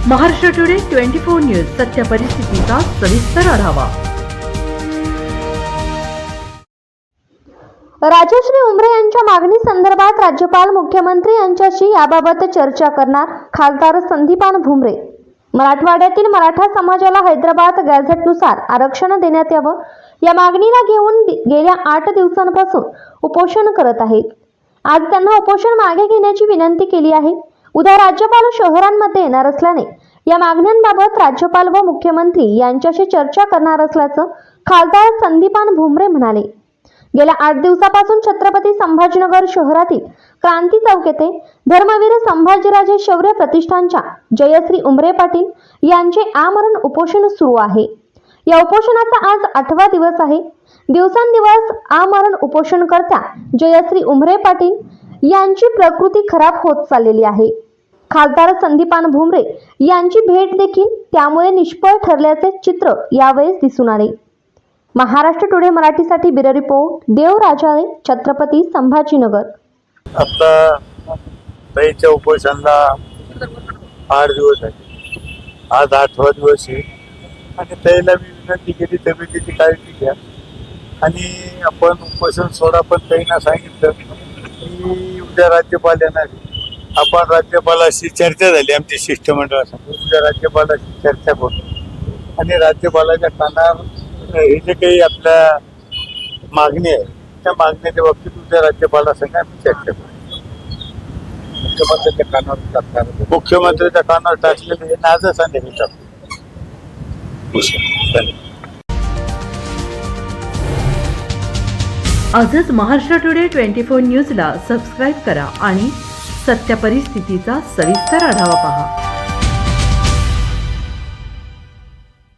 Maharashtra today 24 news सत्य परिस्थितीचा सविस्तर आढावा। राजश्री उमरे यांच्या मागणी संदर्भात राज्यपाल मुख्यमंत्री यांच्याशी याबाबत चर्चा करणार खासदार संदीपान भुमरे। मराठवाड्यातील मराठा समाजाला हैदराबाद गॅझेटनुसार आरक्षण देण्यात यावं या मागणीला घेऊन गेल्या 8 दिवसांपासून उपोषण करत आहेत। आज त्यांना उपोषण मागे घेण्याची विनंती केली आहे। उद्या राज्यपाल शहरांमध्ये येणार असल्याने या मागण्यांबाबत राज्यपाल व मुख्यमंत्री यांच्याशी चर्चा करणार असल्याचं खासदार संदीपान भुमरे म्हणाले। गेल्या 8 दिवसापासून छत्रपती संभाजीनगर शहरातील क्रांती चौक येथे धर्मवीर संभाजीराजे शौर्य प्रतिष्ठानच्या जयश्री उमरे पाटील यांचे आमरण उपोषण सुरू आहे। या उपोषणाचा आज 8वा दिवस आहे। दिवसेंदिवस आमरण उपोषणकर्त्या जयश्री उमरे पाटील यांची प्रकृती खराब होत चाललेली आहे। खासदार संदीपान भुमरे यांची भेट देखील त्यामुळे निष्फळ ठरल्याचे चित्र यावेळी दिसून आले। महाराष्ट्र टुडे मराठीसाठी ब्युरो रिपोर्ट देव राजाळे, छत्रपती संभाजीनगर। आता ताईच्या उपोषणाला 8 दिवस आहे, आज 8वा दिवस आहे आणि ताईला मी विनंती केली तब्येतीची काळजी घ्या आणि आपण उपोषण सोडा। पण ताईंना सांगितलं की उद्या राज्यपाल येणार आहे, आपण राज्यपालाशी चर्चा झाली आमची शिष्टमंडळासमोर, उद्या राज्यपालाशी चर्चा करू आणि राज्यपालाच्या कानावर हे जे काही आपल्या मागणी आहे त्या मागण्याच्या बाबतीत उद्या राज्यपालासंग आम्ही चर्चा करू। मुख्यमंत्र्यांच्या कानावर टाकलेले हे आजच आणि टाकू। आजच महाराष्ट्र टुडे 24 न्यूजला सबस्क्राईब करा आणि सत्य परिस्थितीचा सविस्तर आढावा पहा।